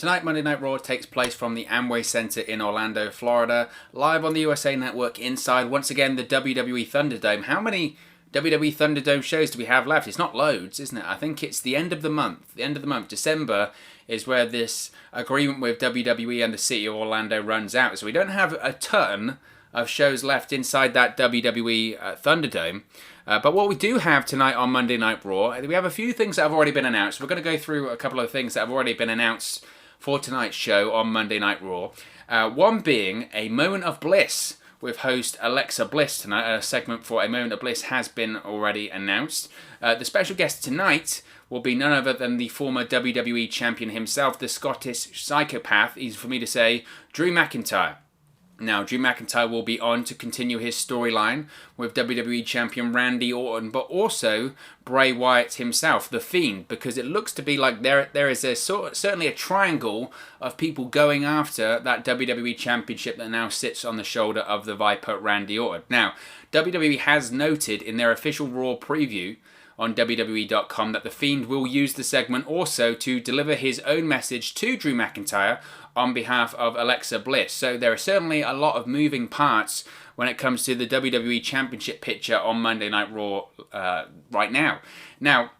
Tonight, Monday Night Raw takes place from the Amway Center in Orlando, Florida, live on the USA Network inside, once again, the WWE Thunderdome. How many WWE Thunderdome shows do we have left? It's not loads, isn't it? I think it's the end of the month. The end of the month, December, is where this agreement with WWE and the city of Orlando runs out. So we don't have a ton of shows left inside that WWE Thunderdome. But what we do have tonight on Monday Night Raw, we have a few things that have already been announced. We're going to go through a couple of things that have already been announced for tonight's show on Monday Night Raw. One being a Moment of Bliss with host Alexa Bliss tonight. A segment for a Moment of Bliss has been already announced. The special guest tonight will be none other than the former WWE Champion himself, the Scottish psychopath, easy for me to say, Drew McIntyre. Now, Drew McIntyre will be on to continue his storyline with WWE Champion Randy Orton, but also Bray Wyatt himself, the Fiend, because it looks to be like there is certainly a triangle of people going after that WWE Championship that now sits on the shoulder of the Viper Randy Orton. Now, WWE has noted in their official Raw preview on WWE.com that the Fiend will use the segment also to deliver his own message to Drew McIntyre on behalf of Alexa Bliss. So there are certainly a lot of moving parts when it comes to the WWE Championship picture on Monday Night Raw right now. Now,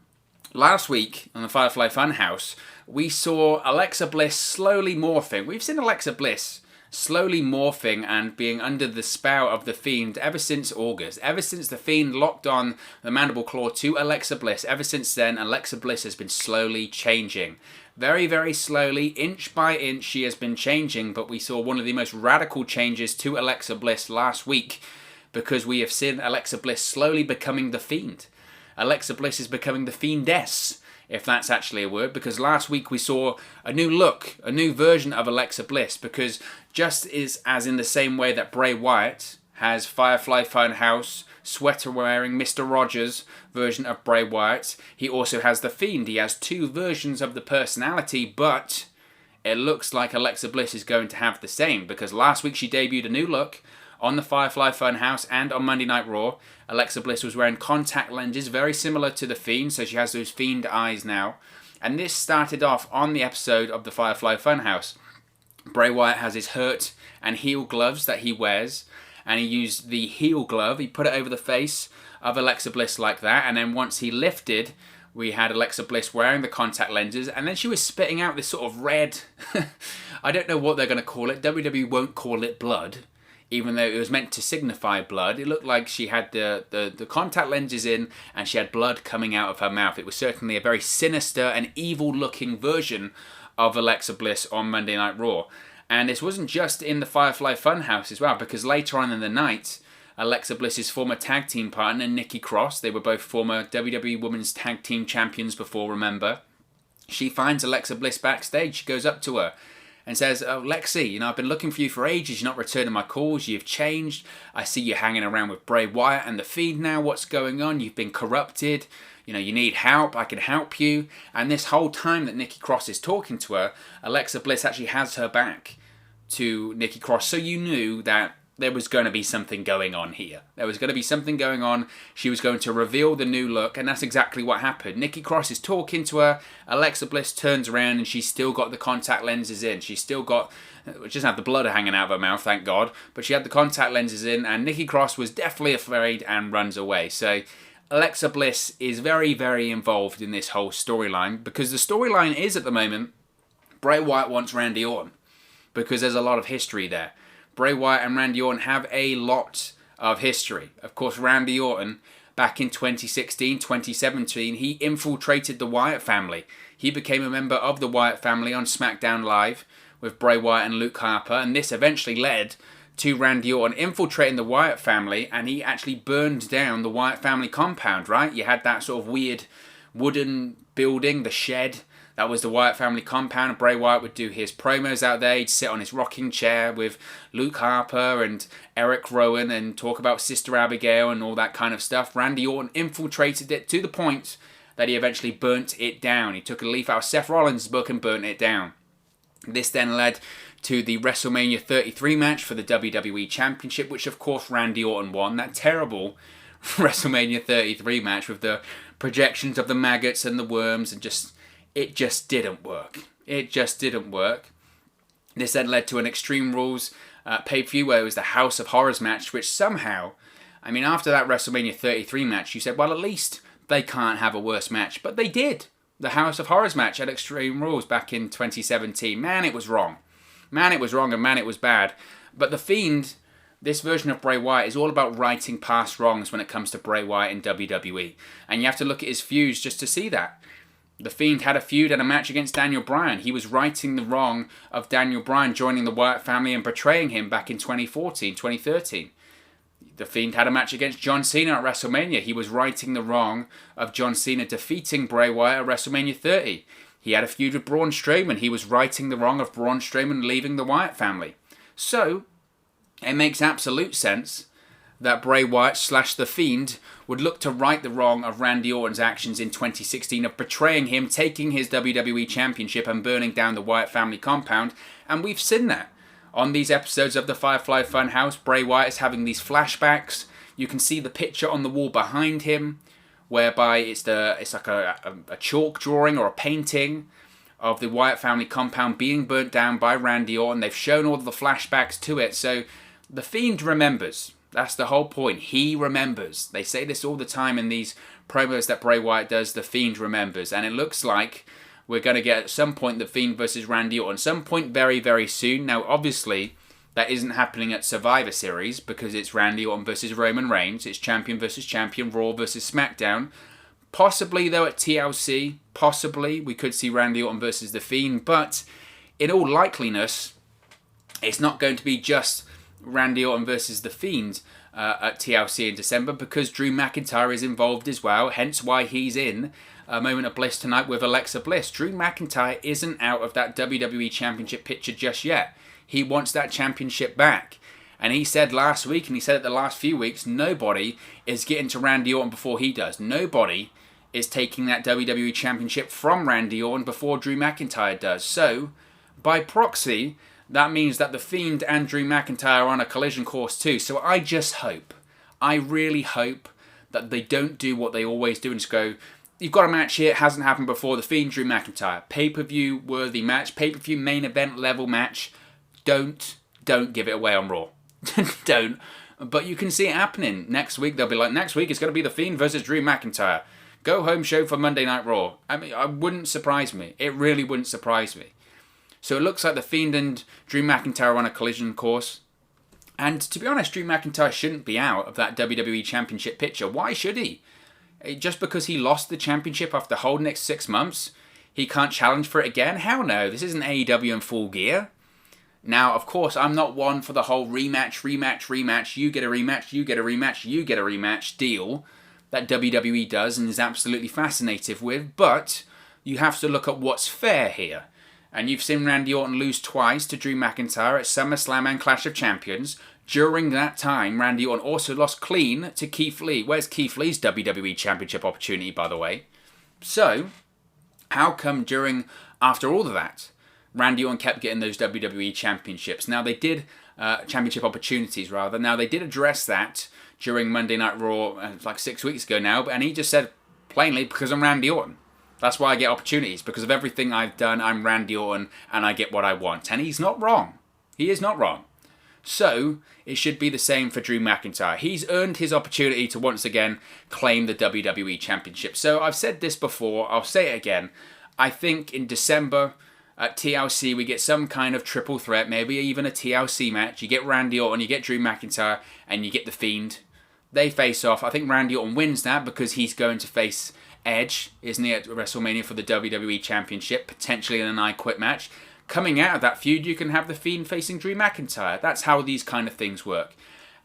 last week on the Firefly Funhouse, we saw Alexa Bliss slowly morphing. We've seen Alexa Bliss slowly morphing and being under the spell of the Fiend ever since August. Ever since the Fiend locked on the mandible claw to Alexa Bliss, ever since then, Alexa Bliss has been slowly changing. Very, very slowly, inch by inch, she has been changing, but we saw one of the most radical changes to Alexa Bliss last week because we have seen Alexa Bliss slowly becoming the Fiend. Alexa Bliss is becoming the Fiendess, if that's actually a word, because last week we saw a new look, a new version of Alexa Bliss, because just as in the same way that Bray Wyatt has Firefly Funhouse, sweater-wearing Mr. Rogers version of Bray Wyatt, he also has the Fiend. He has two versions of the personality, but it looks like Alexa Bliss is going to have the same, because last week she debuted a new look on the Firefly Funhouse and on Monday Night Raw. Alexa Bliss was wearing contact lenses, very similar to the Fiend, so she has those Fiend eyes now. And this started off on the episode of the Firefly Funhouse. Bray Wyatt has his hurt and heel gloves that he wears, and he used the heel glove, he put it over the face of Alexa Bliss like that, and then once he lifted, we had Alexa Bliss wearing the contact lenses, and then she was spitting out this sort of red, I don't know what they're going to call it, WWE won't call it blood, even though it was meant to signify blood. It looked like she had the contact lenses in, and she had blood coming out of her mouth. It was certainly a very sinister and evil-looking version of Alexa Bliss on Monday Night Raw. And this wasn't just in the Firefly Funhouse as well, because later on in the night, Alexa Bliss's former tag team partner, Nikki Cross, they were both former WWE Women's Tag Team Champions before, remember? She finds Alexa Bliss backstage. She goes up to her and says, "Oh, Lexi, I've been looking for you for ages. You're not returning my calls. You've changed. I see you hanging around with Bray Wyatt and the Fiend now. What's going on? You've been corrupted. You need help. I can help you." And this whole time that Nikki Cross is talking to her, Alexa Bliss actually has her back to Nikki Cross. So you knew that there was going to be something going on here. There was going to be something going on. She was going to reveal the new look, and that's exactly what happened. Nikki Cross is talking to her. Alexa Bliss turns around, and she's still got the contact lenses in. She's still got, she doesn't have the blood hanging out of her mouth, thank God, but she had the contact lenses in, and Nikki Cross was definitely afraid and runs away. So Alexa Bliss is very, very involved in this whole storyline, because the storyline is, at the moment, Bray Wyatt wants Randy Orton, because there's a lot of history there. Bray Wyatt and Randy Orton have a lot of history. Of course, Randy Orton, back in 2016, 2017, he infiltrated the Wyatt family. He became a member of the Wyatt family on SmackDown Live with Bray Wyatt and Luke Harper, and this eventually led to Randy Orton infiltrating the Wyatt family, and he actually burned down the Wyatt family compound, right? You had that sort of weird wooden building, the shed. That was the Wyatt family compound. Bray Wyatt would do his promos out there. He'd sit on his rocking chair with Luke Harper and Eric Rowan and talk about Sister Abigail and all that kind of stuff. Randy Orton infiltrated it to the point that he eventually burnt it down. He took a leaf out of Seth Rollins' book and burnt it down. This then led to the WrestleMania 33 match for the WWE Championship, which of course Randy Orton won. That terrible WrestleMania 33 match with the projections of the maggots and the worms, and it just didn't work. It just didn't work. This then led to an Extreme Rules pay-per-view where it was the House of Horrors match, which somehow, I mean, after that WrestleMania 33 match, you said, well, at least they can't have a worse match. But they did. The House of Horrors match at Extreme Rules back in 2017. Man, it was wrong. Man, it was wrong, and man, it was bad. But The Fiend, this version of Bray Wyatt, is all about righting past wrongs when it comes to Bray Wyatt in WWE. And you have to look at his feuds just to see that. The Fiend had a feud and a match against Daniel Bryan. He was righting the wrong of Daniel Bryan joining the Wyatt family and betraying him back in 2014, 2013. The Fiend had a match against John Cena at WrestleMania. He was righting the wrong of John Cena defeating Bray Wyatt at WrestleMania 30. He had a feud with Braun Strowman. He was righting the wrong of Braun Strowman leaving the Wyatt family. So, it makes absolute sense that Bray Wyatt / The Fiend would look to right the wrong of Randy Orton's actions in 2016 of betraying him, taking his WWE Championship and burning down the Wyatt family compound. And we've seen that. On these episodes of the Firefly Funhouse, Bray Wyatt is having these flashbacks. You can see the picture on the wall behind him, whereby it's like a chalk drawing or a painting of the Wyatt family compound being burnt down by Randy Orton. They've shown all the flashbacks to it, so The Fiend remembers. That's the whole point. He remembers. They say this all the time in these promos that Bray Wyatt does. The Fiend remembers. And it looks like we're going to get at some point The Fiend versus Randy Orton. Some point very, very soon. Now, obviously, that isn't happening at Survivor Series because it's Randy Orton versus Roman Reigns. It's champion versus champion, Raw versus SmackDown. Possibly, though, at TLC. Possibly, we could see Randy Orton versus The Fiend. But in all likeliness, it's not going to be just Randy Orton versus The Fiend at TLC in December because Drew McIntyre is involved as well, hence why he's in a Moment of Bliss tonight with Alexa Bliss. Drew McIntyre isn't out of that WWE Championship picture just yet. He wants that championship back. And he said last week, and he said it the last few weeks, nobody is getting to Randy Orton before he does. Nobody is taking that WWE Championship from Randy Orton before Drew McIntyre does. So, by proxy, that means that The Fiend and Drew McIntyre are on a collision course too. So I just hope, I really hope that they don't do what they always do and just go, you've got a match here, it hasn't happened before, The Fiend, Drew McIntyre. Pay-per-view worthy match, pay-per-view main event level match. Don't give it away on Raw. Don't. But you can see it happening. Next week, they'll be like, next week it's going to be The Fiend versus Drew McIntyre. Go home show for Monday Night Raw. I mean, it wouldn't surprise me. It really wouldn't surprise me. So it looks like The Fiend and Drew McIntyre are on a collision course. And to be honest, Drew McIntyre shouldn't be out of that WWE Championship picture. Why should he? Just because he lost the championship after holding it 6 months, he can't challenge for it again? Hell no, this isn't AEW in full gear. Now, of course, I'm not one for the whole rematch, you get a rematch, you get a rematch, you get a rematch deal that WWE does and is absolutely fascinated with, but you have to look at what's fair here. And you've seen Randy Orton lose twice to Drew McIntyre at SummerSlam and Clash of Champions. During that time, Randy Orton also lost clean to Keith Lee. Where's Keith Lee's WWE Championship opportunity, by the way? So, how come after all of that, Randy Orton kept getting those WWE Championships? Now, they did, championship opportunities, rather. Now, they did address that during Monday Night Raw, like 6 weeks ago now, and he just said, plainly, because I'm Randy Orton. That's why I get opportunities. Because of everything I've done, I'm Randy Orton and I get what I want. And he's not wrong. He is not wrong. So, it should be the same for Drew McIntyre. He's earned his opportunity to once again claim the WWE Championship. So, I've said this before. I'll say it again. I think in December at TLC we get some kind of triple threat. Maybe even a TLC match. You get Randy Orton, you get Drew McIntyre, and you get The Fiend. They face off. I think Randy Orton wins that because he's going to face Edge, isn't he, at WrestleMania for the WWE Championship, potentially in an I Quit match. Coming out of that feud, you can have The Fiend facing Drew McIntyre. That's how these kind of things work.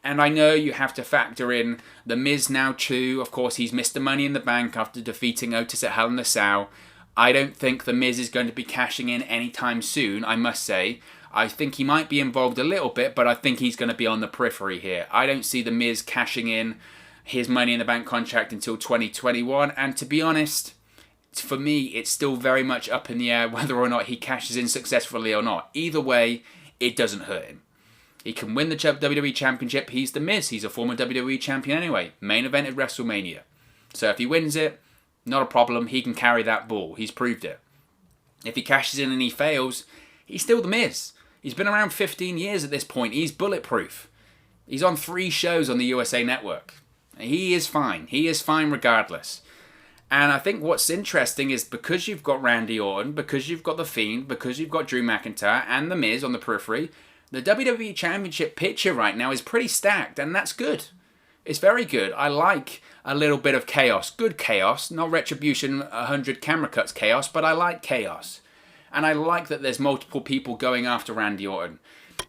And I know you have to factor in The Miz now too. Of course, he's Mr. Money in the Bank after defeating Otis at Hell in a Cell. I don't think The Miz is going to be cashing in anytime soon, I must say. I think he might be involved a little bit, but I think he's going to be on the periphery here. I don't see The Miz cashing in his Money in the Bank contract until 2021, and to be honest, for me, it's still very much up in the air whether or not he cashes in successfully or not. Either way, it doesn't hurt him. He can win the WWE Championship. He's The Miz. He's a former WWE Champion anyway. Main event at WrestleMania. So if he wins it, not a problem. He can carry that ball. He's proved it. If he cashes in and he fails, he's still The Miz. He's been around 15 years at this point. He's bulletproof. He's on 3 shows on the USA Network. He is fine. He is fine regardless. And I think what's interesting is because you've got Randy Orton, because you've got The Fiend, because you've got Drew McIntyre and The Miz on the periphery, the WWE Championship picture right now is pretty stacked, and that's good. It's very good. I like a little bit of chaos. Good chaos. Not Retribution 100 camera cuts chaos, but I like chaos. And I like that there's multiple people going after Randy Orton.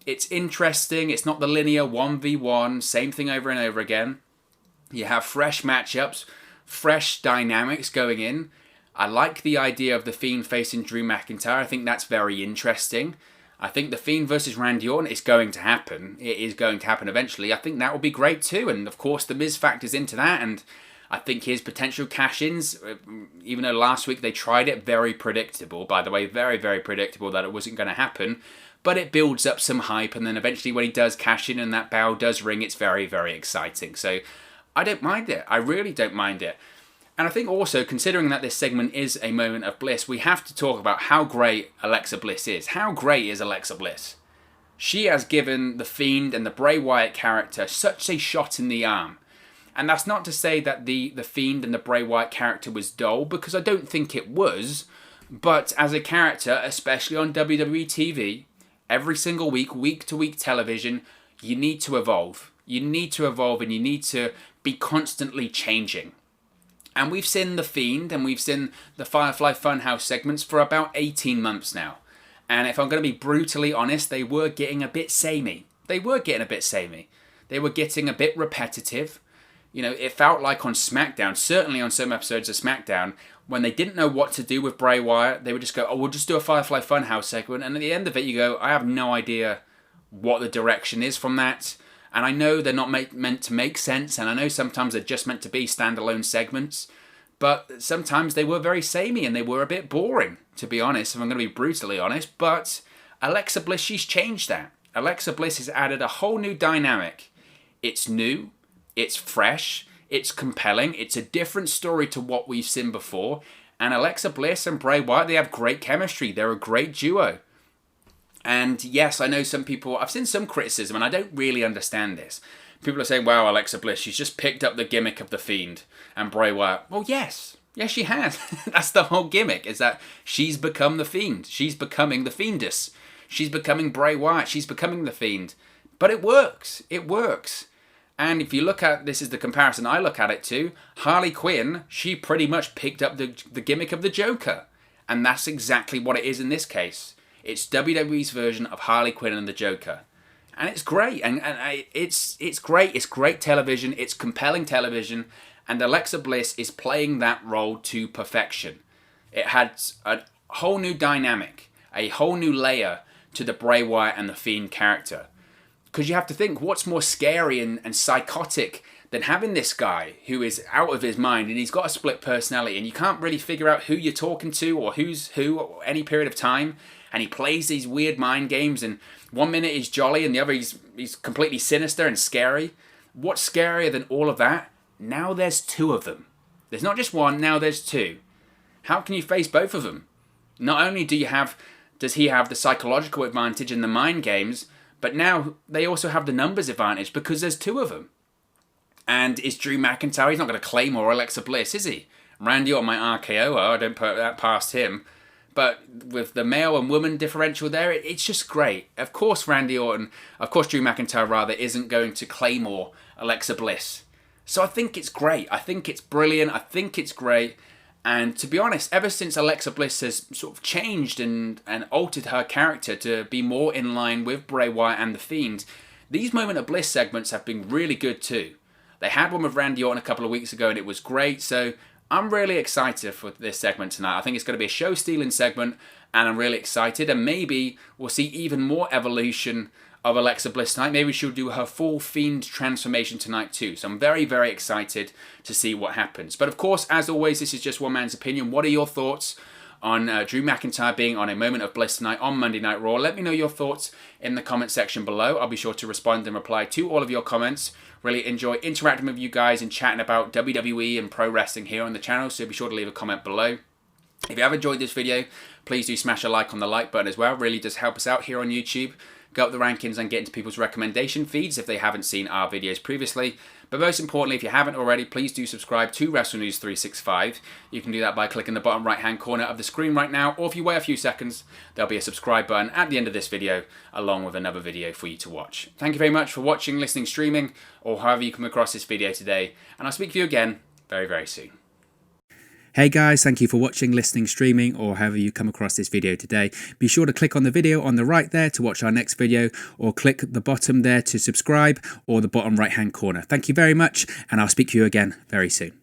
It's interesting. It's not the linear 1v1, same thing over and over again. You have fresh matchups, fresh dynamics going in. I like the idea of The Fiend facing Drew McIntyre. I think that's very interesting. I think The Fiend versus Randy Orton is going to happen. It is going to happen eventually. I think that will be great too. And of course, The Miz factors into that. And I think his potential cash-ins, even though last week they tried it, very predictable. By the way, very, very predictable that it wasn't going to happen. But it builds up some hype. And then eventually when he does cash in and that bell does ring, it's very, very exciting. So I don't mind it. I really don't mind it. And I think also, considering that this segment is a moment of bliss, we have to talk about how great Alexa Bliss is. How great is Alexa Bliss? She has given The Fiend and the Bray Wyatt character such a shot in the arm. And that's not to say that the Fiend and the Bray Wyatt character was dull, because I don't think it was. But as a character, especially on WWE TV, every single week, week-to-week television, you need to evolve. You need to evolve and you need to be constantly changing. And we've seen The Fiend and we've seen the Firefly Funhouse segments for about 18 months now. And if I'm going to be brutally honest, they were getting a bit samey. They were getting a bit repetitive. You know, it felt like on SmackDown, certainly on some episodes of SmackDown, when they didn't know what to do with Bray Wyatt, they would just go, oh, we'll just do a Firefly Funhouse segment. And at the end of it, you go, I have no idea what the direction is from that. And I know they're not meant to make sense, and I know sometimes they're just meant to be standalone segments, but sometimes they were very samey and they were a bit boring, to be honest, if I'm going to be brutally honest. But Alexa Bliss, she's changed that. Alexa Bliss has added a whole new dynamic. It's new, it's fresh, it's compelling, it's a different story to what we've seen before, and Alexa Bliss and Bray Wyatt, they have great chemistry. They're a great duo. And yes, I know some people, I've seen some criticism, and I don't really understand this. People are saying, wow, Alexa Bliss, she's just picked up the gimmick of The Fiend and Bray Wyatt. Well, yes. Yes, she has. That's the whole gimmick, is that she's become The Fiend. She's becoming the Fiendess. She's becoming Bray Wyatt. She's becoming The Fiend. But it works. It works. And if you look at, this is the comparison I look at it to, Harley Quinn, she pretty much picked up the gimmick of the Joker. And that's exactly what it is in this case. It's WWE's version of Harley Quinn and the Joker. And it's great. And it's great. It's great television. It's compelling television. And Alexa Bliss is playing that role to perfection. It had a whole new dynamic, a whole new layer to the Bray Wyatt and the Fiend character. Because you have to think, what's more scary and psychotic than having this guy who is out of his mind and he's got a split personality and you can't really figure out who you're talking to or who's who at any period of time. And he plays these weird mind games, and 1 minute he's jolly and the other he's completely sinister and scary. What's scarier than all of that? Now there's 2 of them. There's not just one, now there's 2. How can you face both of them? Not only does he have the psychological advantage in the mind games, but now they also have the numbers advantage because there's 2 of them. And is Drew McIntyre, he's not going to claim or Alexa Bliss, is he? Randy Orton might RKO her, I don't put that past him. But with the male and woman differential there, it's just great. Of course Drew McIntyre rather, isn't going to claymore Alexa Bliss. So I think it's great. I think it's brilliant. I think it's great. And to be honest, ever since Alexa Bliss has sort of changed and altered her character to be more in line with Bray Wyatt and The Fiend, these Moment of Bliss segments have been really good too. They had one with Randy Orton a couple of weeks ago and it was great. So I'm really excited for this segment tonight. I think it's going to be a show-stealing segment, and I'm really excited. And maybe we'll see even more evolution of Alexa Bliss tonight. Maybe she'll do her full Fiend transformation tonight too. So I'm very, very excited to see what happens. But of course, as always, this is just one man's opinion. What are your thoughts on Drew McIntyre being on a Moment of Bliss tonight on Monday Night Raw? Let me know your thoughts in the comment section below. I'll be sure to respond and reply to all of your comments. Really enjoy interacting with you guys and chatting about WWE and pro wrestling here on the channel, so be sure to leave a comment below. If you have enjoyed this video, please do smash a like on the like button as well. It really does help us out here on YouTube. Go up the rankings and get into people's recommendation feeds if they haven't seen our videos previously. But most importantly, if you haven't already, please do subscribe to Wrestle News 365. You can do that by clicking the bottom right hand corner of the screen right now, or if you wait a few seconds, there'll be a subscribe button at the end of this video, along with another video for you to watch. Thank you very much for watching, listening, streaming, or however you come across this video today, and I'll speak to you again very, very soon. Hey guys, thank you for watching, listening, streaming, or however you come across this video today. Be sure to click on the video on the right there to watch our next video, or click the bottom there to subscribe, or the bottom right hand corner. Thank you very much, and I'll speak to you again very soon.